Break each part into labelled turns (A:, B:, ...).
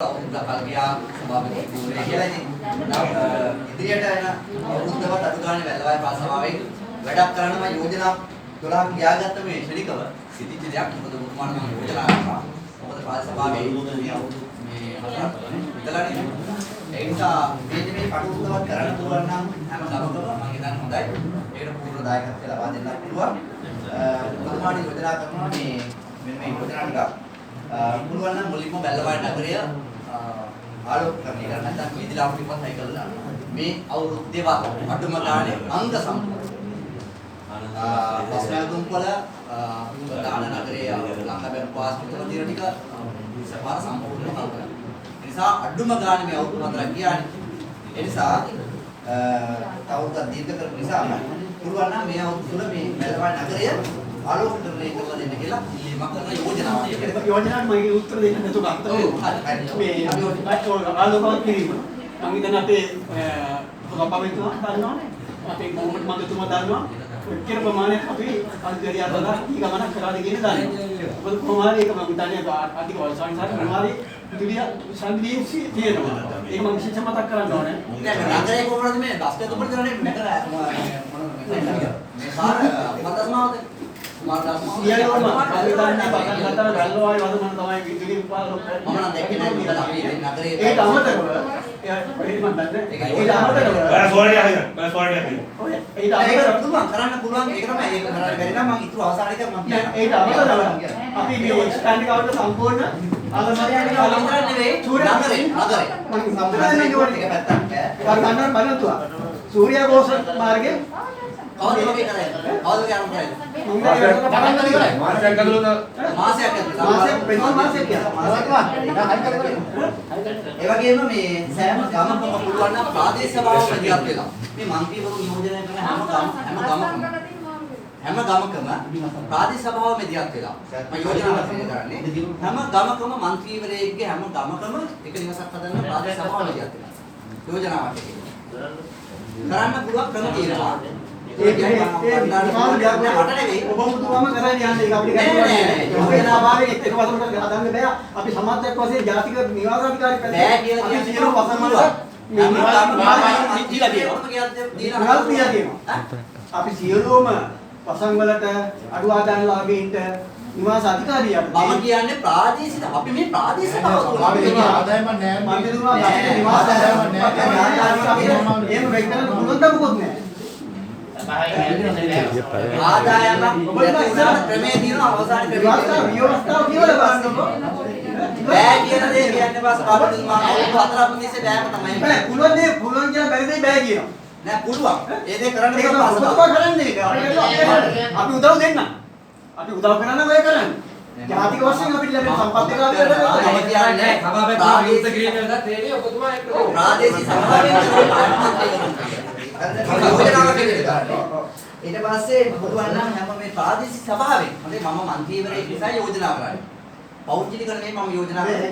A: Kalgia සභාපති ධූරේ කියලා ඉතින් ඉදිරියට යන අවුරුද්දවත් අඩු ගන්න වැල්ලවයි පාසමාවෙන් වැඩක් කරන්න මම යෝජනා 12ක් ගියාගත්ත මේ ශනිකව සිටිච්ච දෙයක් මොකද මුතුමාන මම යෝජනා කරනවා මොකද පාසමාවේ මේ හතරක් ඉතලානේ ඒ නිසා මේ කටයුත්තවත් කරන්න පුළුවන් නම් හැම ගමකම මම හිතන්නේ හොඳයි ඒකට පූර්ව දායකත්වය ලබා දෙන්න පුළුවන් මුතුමාන යෝජනා කරනවා මේ මෙන්න මේ යෝජනා ටික පුළුවන් නම් මුලින්ම වැල්ලවයි නගරය ආලෝකකරණය කරන්න නැත්නම් වීදි ලාම්පු ටිකවත් හයි කරලා මේ අවුරුද්දේ අඩුම ගානේ අංග සම්පූර්ණ පස්මැදුම්පල දාන නගරයේ ලංකාවේ පාස්පෝර්ට් වල තියෙන ටික සපාර සම්පූර්ණව හල් කරනවා. ඒ නිසා අඩුම ගානේ මේ අවුරුදු 4ක් ගියානේ. ඒ නිසා තවුරුද්දක් දීර්ඝ කරපු නිසා පුළුවන් නම් මේ අවුරුදු තුල මේ වැල්ලවයි නගරය ආලෝකකරණය කරලා දෙන්න කියලා ඉල්ලීමක් කරන යෝජනාවක්.
B: ඒක යෝජනාවක් මගේ උත්තර දෙන්න නැතුව අන්තර මේ ආලෝකවත් කිරීම. මම හිතන්නේ අපේ සභාපතිතුමා දන්නවනේ. අපේ ගෝමට් මන්ත්‍රීතුමා දන්නවා. එක්කෙන ප්‍රමාණයක් අපි අධිකාරිය අතලා ඊගමනක් කරාද කියන දන්නවා. මොකද කොහොමද ඒක මම හිතන්නේ අධික වලසාන්සාර මොනවාරි ඉදිරිය සංදීප්ති තියෙනවා. ඒක මම විශේෂ මතක් කරන්න ඕනේ.
A: නෑ නගරේ කොහොමද මේ බස්කට් උඩ දාන්නේ මෙතන මේ පාර පදස්මාවද
B: සියලුම අධිකාරිය බගල් හතර වැල්ලවායි වදමන තමයි විදුලි උපාලක
A: මම නම් දැක්කේ නෑ මොකද අපි නගරේ
B: ඒක අමතරව ඒක මම දන්නේ ඒක අමතරව
C: බල ෆෝල්ඩ් එකක් බල ෆෝල්ඩ් එකක්
B: ඒක අමතරව
A: පුළුවන් කරන්න පුළුවන් ඒක තමයි ඒක කරන්න බැරි නම් මම ඉතුරු අවසානයේදී මම කියනවා
B: ඒක අමතරව අපි මේ ස්ටෑන්ඩ් එක අවුල සම්පූර්ණ අලමරියන්නේ
A: නගරේ නෙවෙයි නගරේ
B: මම
A: සම්පූර්ණ
B: සම්පූර්ණ
A: යෝජන එක පැත්තක් ඈ
B: ගන්නන් බලතුවා සූර්යාഘോഷ මාර්ගේ
A: කවුද වගේ කරන්නේ කවුද වගේ අරන් කරන්නේ
C: මාසයක් ඇතුළත
A: මාසයක් ඒ වගේම මේ සෑම ගමකම පුළුවන් නම් ප්‍රාදේශීය සභාව මැදිහත් වෙලා මේ මන්ත්‍රීවරු නියෝජනය කරන හැම ගමකම ප්‍රාදේශීය සභාව මැදිහත් වෙලා මම යෝජනාවක් කරන්නේ හැම ගමකම මන්ත්‍රීවරයෙක්ගේ හැම ගමකම එක නිවසක් හදන්න ප්‍රාදේශීය සභාව මැදිහත් වෙලා යෝජනාවක් කරන්න පුළුවන් ක්‍රම තියෙනවා
B: ඒක මට නෙවෙයි ඔබ මුතුමම කරන්නේ යන්නේ ඒක අපිට ගන්න බෑ එක වසරකට හදන්න බෑ අපි සමාජයක් වශයෙන් ජාතික නිවාසාධිකාරී
A: බෑ කියලා
B: අපි සියලු පසන්වල අපි සියලුම පසන් වලට අඩු ආදායම් ලාභීන්ට නිවාස අධිකාරියට
A: මම කියන්නේ ප්‍රාදේශික අපි මේ ප්‍රාදේශික
C: ආදායම නෑ
B: මන්ත්‍රීතුමා නිවාස ආදායම නෑ එහෙම වෙන්න පුළුවන් දමුකුත් නෑ
A: ආදායම ක්‍රමයේ තියෙන අවසාන
B: ව්‍යවස්ථාව කියලා බලන්නකො
A: බෑ කියන දේ කියන්නේ බස් පාපතුමා අවුරුදු 4ක් මිනිස්සේ බෑම තමයි
B: බෑ පුළුවන් දේ පුළුවන් කියලා බැරි දේ බෑ කියනවා
A: නෑ පුළුවන් ඒ දේ කරන්න
B: ඒක තමයි කරන්නේ අපි උදව් දෙන්න අපි උදව් කරන්න ඔය කරන්නේ ජාතික වශයෙන් අපිට ලැබෙන සම්පත් එක අපි
A: කියන්නේ
D: සභාවේ පාවිච්චි කිරීමෙන් තේරෙන්නේ ඔබතුමා එක්ක
A: ප්‍රාදේශීය සභාවෙන් ඊට පස්සේ පුළුවන් නම් හැම මේ ප්‍රාදේශීය සභාවෙන් හරි මම මන්ත්‍රීවරයෙක් නිසා යෝජනා කරන්නේ. පෞද්ගලික නෙමෙයි මම යෝජනා කරන්නේ.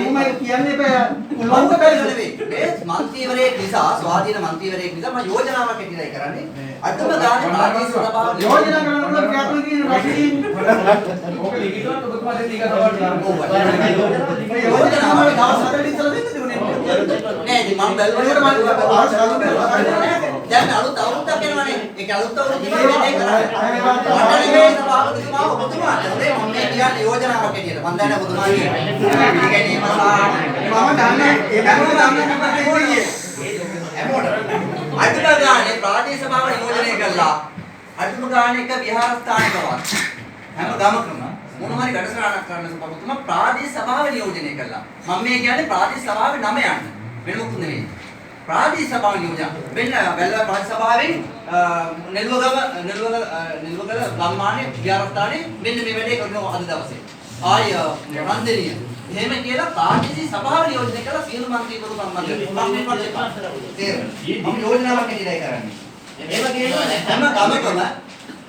B: මම කියන්නේ බෑ පුළුවන්
A: නෙවෙයි. මේ මන්ත්‍රීවරයෙක් නිසා ස්වාධීන මන්ත්‍රීවරයෙක් නිසා මම යෝජනාවක් ඇටිලයි කරන්නේ. අදම ගානේ ප්‍රාදේශීය සභාව
B: යෝජනා කරනකොට ක්‍රියාත්මක කියන රශීන්
D: ඕක ලිඛිතව ඔබතුමා දෙන්න ඊගා
B: යෝජනාවේ දවස් 4 ඉස්සර දෙන්න දුන්නේ
A: නෑ ඉතින් මම දැන් අලුත් අවුරුද්දක් එනවනේ. ඒක අලුත් අවුරුද්දේ මේ දේ කරන්නේ. මට නෙමෙයි සභාපතිතුමා ඔබතුමාට. මේ මම මේ කියන්නේ යෝජනාවක් ඇටියට. මම දැන් ඔබතුමා කියන්නේ. ඉගෙනීම
B: මම දන්නේ ඒක තමයි දන්නේ
A: හැමෝටම අඩුම ගානේ ප්‍රාදේශීය සභාව නියෝජනය කළා. අඩුම ගානේ එක විහාරස්ථානකවත් හැම ගමකම මොන හරි වැඩසටහනක් කරන්න සභාපතිතුමා ප්‍රාදේශීය සභාව නියෝජනය කළා. මම මේ කියන්නේ ප්‍රාදේශීය සභාවේ නම යන්න. වෙන මොකුත් නෙවෙයි. ප්‍රාදේශීය සභාව නියෝජන වෙන්න වැල්ලවා ප්‍රාදේශීය සභාවෙන් නෙල්වගල ගම්මානේ විහාරස්ථානේ මෙන්න මේ වැඩේ කරනවා අද දවසේ. ආය රන්දෙනිය එහෙම කියලා ප්‍රාදේශීය සභාව නියෝජනය කළා සියලු මන්ත්‍රීවරු සම්බන්ධ වෙනවා. මම යෝජනාවක් ඇටිලයි කරන්නේ. ඒ වගේම හැම ගමකම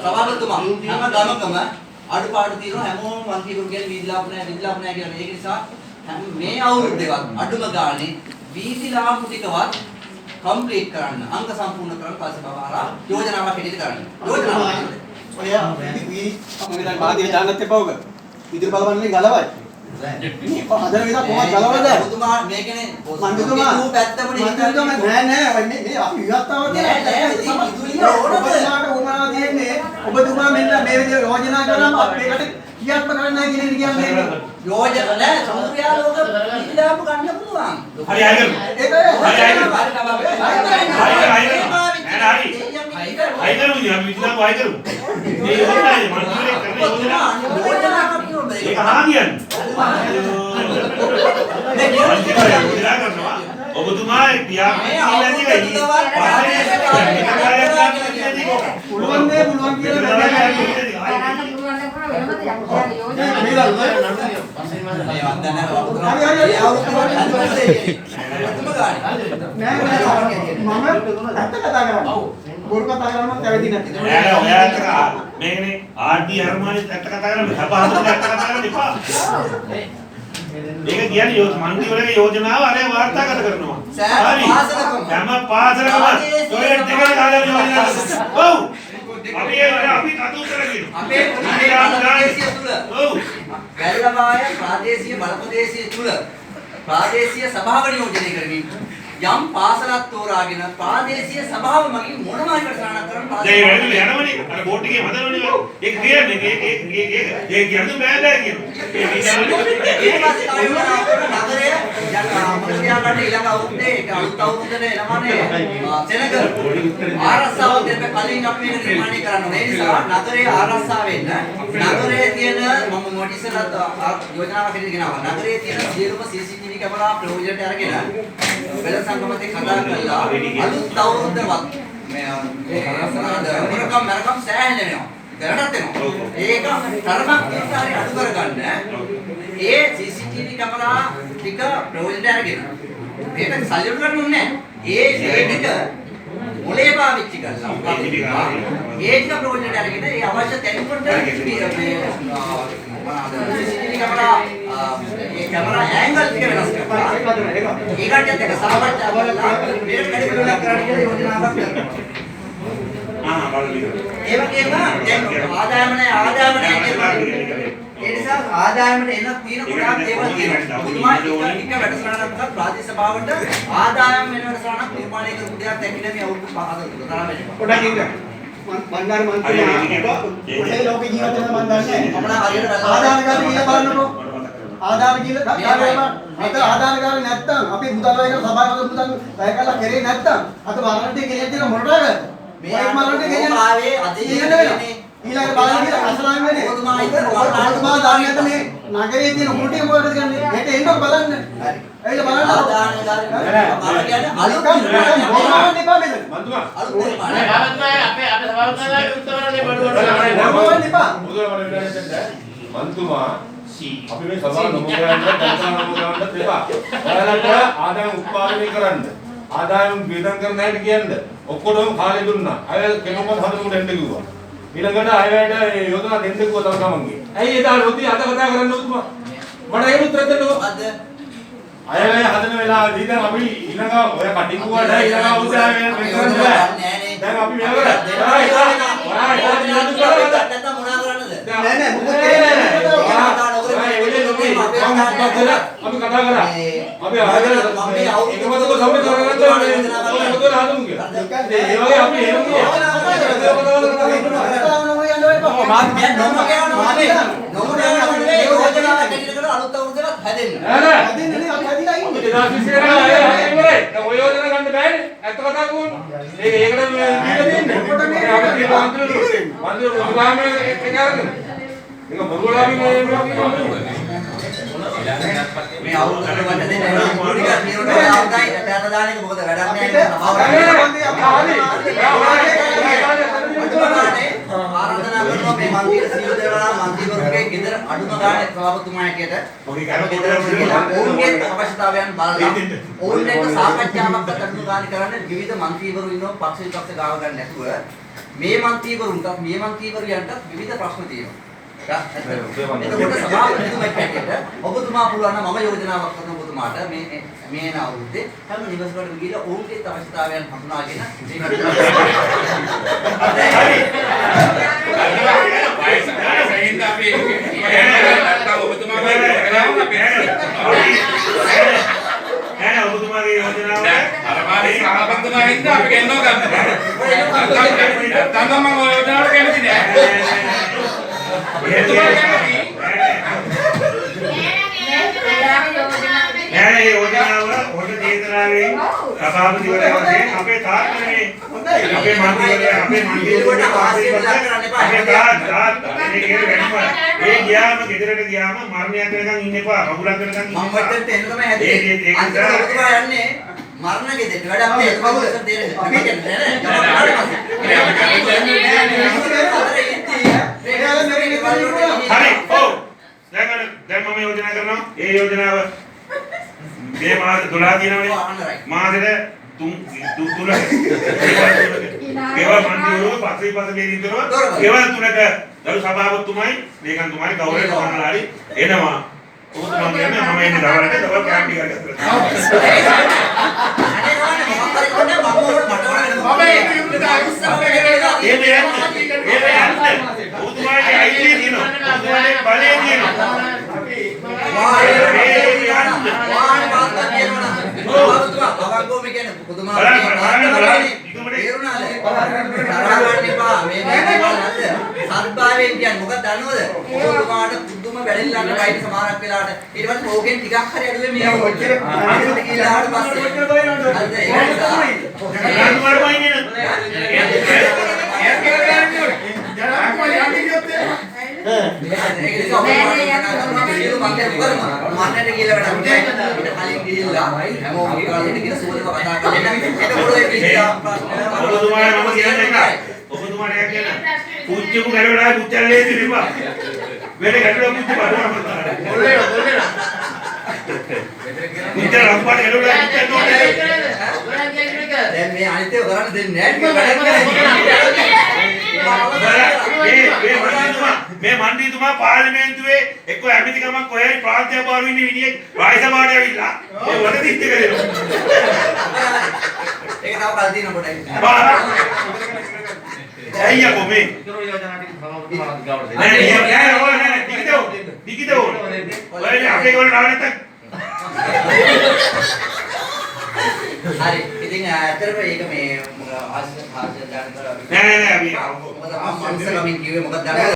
A: සභාපතිතුමා හැම ගමකම අඩුපාඩු තියෙනවා හැමෝම මන්ත්‍රීවරු කියන්නේ වීදි ලාභ නැහැ කියලා. ඒක නිසා මේ අවුරුද්දේවත් අඩුම ගානේ වීදි ලාභ ටිකවත් කම්ප්ලීට් කරන්න අංග සම්පූර්ණ කරන්න පස්සේ බබාරා යෝජනාවක් හැටියට කරන්න. යෝජනාවක්
B: ඔය අපි මම දැන් මාදිය දාන්නත් එපා උග. විදුලි බලවන්නේ ගලවයි. හදන විදිහ කොහොමද ගලවද?
A: ඔබතුමා මේකනේ
B: මන්දිතුමා
A: ඌ පැත්තමනේ
B: මන්දිතුමා නෑ මේ අපි විවස්ථාවක්
A: නෑ, නෑ, ඉතින් විදුලිය ඕනද?
B: ඔබතුමාට උවමනා තියෙන්නේ ඔබතුමා මෙන්න මේ විදිහ යෝජනා කරාම අපේකට කියාත්ම කරන්න නැහැ කියන එක කියන්නේ.
A: යෝජන නෑ සමුද්‍රයාලෝක පිළිදාපු ගන්න පුළුවන්.
C: හරි අය කරමු.
B: ඒක
C: අය කරමු ඉතින් අපි විද්‍යාව අය කරමු. මේ යෝජනාවේ මන්ත්‍රීවරයෙක් කරන යෝජනා ඒක හානියන්නේ. මන්ත්‍රීවරයා යෝජනා කරනවා ඔබතුමා ක්‍රියාත්මක
B: පුළුවන් කියලා
C: මේකනේ ආර්ටි අරමානිත් ඇත්ත කතා කරන්නේ සභාවකට ඇත්ත කතා කරන්න එපා. ඒක කියන්නේ මන්ත්‍රීවරයාගේ යෝජනාව අරේ වාර්තාගත කරනවා. හැම පාසලකම ටොයිලට් එකේ දාලා යෝජනා. ඔව්. අපි අත උත්තර කියනවා.
A: අපේ ප්‍රාදේශීය තුල වැල්ලවාය ප්‍රාදේශීය බලප්‍රදේශීය තුල ප්‍රාදේශීය සභාව නියෝජනය කරමින් යම් පාසලක් තෝරාගෙන ප්‍රාදේශීය සභාව මගින් මොනම හරි වැඩසටහනක් කරන්න
C: දැන් ඒ වැඩේ යනවනේ අර බෝඩ් එකේ හදනවනේ ඒක කියන්නේ ඒක කියන්නේ බෑදා කියනවා
A: ඊට පස්සේ නගරය යන ඊළඟ අවුරුද්දේ ඒක අලුත් අවුරුද්දේ එනවනේ සෙනග ආරස්සාව දෙන්න කලින් අපි මේක නිර්මාණය කරන්න ඕනේ. ඒ නිසා නගරයේ ආරස්සාව වෙන්න නගරයේ තියෙන මම මොටිසලත් යෝජනාවක් හැටියට ගෙනාවා. නගරයේ තියෙන සියලුම CCTV කැමරා ප්‍රයෝජනට අරගෙන වෙළ සංගමතේ කතා කරලා අලුත් අවුරුද්දවත් මේ මරකම් සෑහෙන වෙනවා. කරණත් වෙනවා. ඒක තරමක් විතරයි අඩු කරගන්න. ඒ CCTV කැමරා ටික ප්‍රයෝජනට අරගෙන මේක සල්ලි ගන්න ඕනේ නැහැ. ඒ ටික මොලේ පාවිච්චි කරලා ඒ ටික ප්‍රයෝජනට අරගෙන ඒ අවශ්‍ය තැන් වලට මේ CCTV කැමරා ඒ කැමරා ඇන්ගල් ටික වෙනස් කරලා ඒකට එක සමබරතා කරලා මේකට වැඩි ප්‍රයෝජනක් කරන්න කියලා යෝජනාවක් කරනවා. ඒ වගේම දැන් ආදායම නැහැ කියලා. ඒ නිසා ආදායමට එන තියෙන ගොඩාක් දේවල් තියෙනවා. මුලින්ම එක වැඩසටහනක් ප්‍රාදේශීය සභාවට ආදායම් වෙන වැඩසටහනක් නිර්මාණය කරපු දෙයක් දැක්කේ මේ අවුරුදු 5 තරම වෙනවා.
B: පොඩක් ඉන්න. මන්දාර මන්ත්‍රීලා කොහේ ලෝකේ ජීවත් වෙන මන් දන්නේ
A: අපලා හරියට
B: ආදාන ගාන කියලා බලන්නකෝ. ආදාන කියලා ආදාන ගාන නැත්තම් අපි බුදල් වේක සභාවක බුදල් වැය කළා කරේ නැත්තම් අත වරන්ටි ගෙනියන්න තියෙන මොනටද? මේ මරන්ටි ගෙනියන්න
A: ආවේ අධිකරණයේ
B: ඊළඟ බලන්න කියලා අසලම් වෙන්නේ. ඔබතුමා දන්නේ නැත මේ නගරයේ තියෙන මුටිය මොකටද ගන්නේ? හෙට එන්නකො බලන්න. හරි. ඇවිල්ලා බලන්න.
A: ආදාන ගාන කියන්නේ අලුත්
B: මොනවද එපා මෙතන.
A: මන්තුමා අලුත්
E: අපේ සභාවකලා උත්තරවලේ බඩුවට
B: මොනවද එපා.
F: මන්තුමා අපි මේ සභාව නොමගන්න එපා. ඔයාලට ආදායම් උත්පාදනය කරන්න. ආදායම් වේදන් කරන්න හැටි කියන්න. ඔක්කොටම කාලේ දුන්නා. අය කෙනෙක්වත් හදමුට එන්න කිව්වා. ඊළඟට අයවැයට යෝජනා දෙන්න කිව්වා තව තමන්ගේ. ඇයි එදා රොති අත කතා කරන්න උතුමා? මට ඒක උත්තර දෙන්නකෝ.
A: අද
F: අයවැය හදන වෙලාවදී දැන් අපි ඊළඟ ඔය කටින් කුවට ඊළඟ අවුරුද්දේ දැන් අපි මේක කරා.
A: නැත්නම් මොනා කරන්නද?
B: නෑ නෑ මොකද
F: අපි කතා කරා. අපි ආයෙත් එකමතක සම්මත කරගන්න ඒ වගේ අපි එහෙම
A: අලුත් අවුරුද්දට හැදෙන්න.
B: හැදෙන්නේ අපි හැදිලා ඉන්නේ.
F: ඔය යෝජනා ගන්න බෑනේ. ඇත්ත කතා කරමු. ඒකට දීලා දෙන්නේ. අපි මන්දිර උදාහරණ එක කරගන්න. මේක බොරුලාවි මේ
A: අවුරුද්දට වට දෙන්න පොඩි ටිකක් නියුට අවුරුද්දයි දැන් දාන එක මොකද වැඩක් නැහැ ආරාධනා කරනවා මේ මන්දිර සියලු දේවල් මන්දිරවලගේ ගෙදර අඩුම ගානේ සභාපතිතුමා හැටියට පොඩි ගෙදර ඔවුන්ගේ අවශ්‍යතාවයන් බලලා ඔවුන් එක්ක සාකච්ඡාවක් අඩුම ගානේ කරන්න විවිධ මන්ත්‍රීවරු ඉන්නවා පක්ෂ විපක්ෂ ගාව ගන්න නැතුව මේ මන්ත්‍රීවරුන්ට මේ මන්ත්‍රීවරයන්ට විවිධ ප්‍රශ්න තියෙනවා එතකොට සභාපතිතුමෙක් හැටියට ඔබතුමා පුළුවන් නම් මම යෝජනාවක් කරන ඔබතුමාට මේ එන අවුරුද්දේ හැම නිවසකටම ගිහිල්ලා ඔවුන්ගේ අවශ්‍යතාවයන් හඳුනාගෙන
C: ඔබතුමාගේ යෝජනාව
G: අර මාගේ සහාබන්තුමා හින්දා අපි ගෙන්නව ගන්න. නැත්තම් මම ඔය යෝජනාවට කැමති නෑ.
C: නෑ යෝජනාව හොඳ චේතනාවෙන් සභාපතිවරයා වශයෙන් අපේ තාත්තනේ අපේ මන්ත්‍රීවරයා අපේ ඒ ගියාම ගෙදරට ගියාම මරණයක් වෙනකන් ඉන්න එපා කවුරුක් වෙනකන් ඉන්න
A: මම වටේට එන්න තමයි හැදෙන්නේ අන්තිමට ඔබතුමා යන්නේ මරණ ගෙදරට වැඩ අපේ කවුරුත් දෙන්නේ අපි කියන්නේ
C: හරි ඔව් දැන් මම යෝජනා කරනවා ඒ යෝජනාව මේ මාස 12 දිනවනේ මාසෙට තුන් ගෙවල් මන්දිරවල පස්සේ බේරින්දරව ගෙවල් තුනක දරු සභාපතිතුමයි ලේකම්තුමායි ගෞරවයෙන් වහන්ලාරි එනවා ඔබතුමා කියන්නේ මම එන්නේ දවල්ට දවල් කැම්ප් එකකට ඔබතුමාගේ අයිතිය තියෙනවා ඔබතුමාගේ බලය තියෙනවා
A: සත්භාවයෙන් කියන්නේ මොකක්ද දන්නවද? ඔබතුමාට පුදුම වැඩිල්ලන්න වයින් සමානක් වෙලාට ඊට පස්සේ ඕකෙන් ටිකක් හරි අඩු වෙන්නේ මේ ඔච්චර අනිත් කීලාට පස්සේ හරිද මන්නට කියලා වැඩක් නැහැ. ඊට කලින් ගිහිල්ලා හැමෝම කාලෙට ගිහින් සුවදව කතා කරලා එතකොට ඔය පිළිලා
C: ඔබතුමාට මම කියන්නේ එකයි. ඔබතුමාට එකක් කියන්න. පුච්චුකු ගැලවලා පුච්චල්ලේ තිබ්බා. වෙලේ ගැටුවා පුච්චු බලනවා. ඔල්ලේ. පුච්චල රම්පාට ගැලවලා පුච්චන්න
A: දැන් මේ අනිත්‍යව කරන්න දෙන්නේ නැහැ.
C: මේ මන්ත්‍රීතුමා පාර්ලිමේන්තුවේ එක්ක ඇමතිකමක් කොහේ ප්‍රාන්තීය පාරු ඉන්න විදිහේ රාජසභාවට ඇවිල්ලා මේ වල තිත්ත කරේනවා.
A: ඒක තව කල් දිනන කොටයි.
C: අයියා කොමේ. නෑ නිකිතෝ. ඔය අපේ ගොල්ලෝ නාව නැත්තම්
A: හරි. ඉතින් ඇත්තටම ඒක මේ ආශිර්වාද දාන කරා.
C: නෑ අපි
A: මොකද මම මනසකමින් කිව්වේ මොකක්ද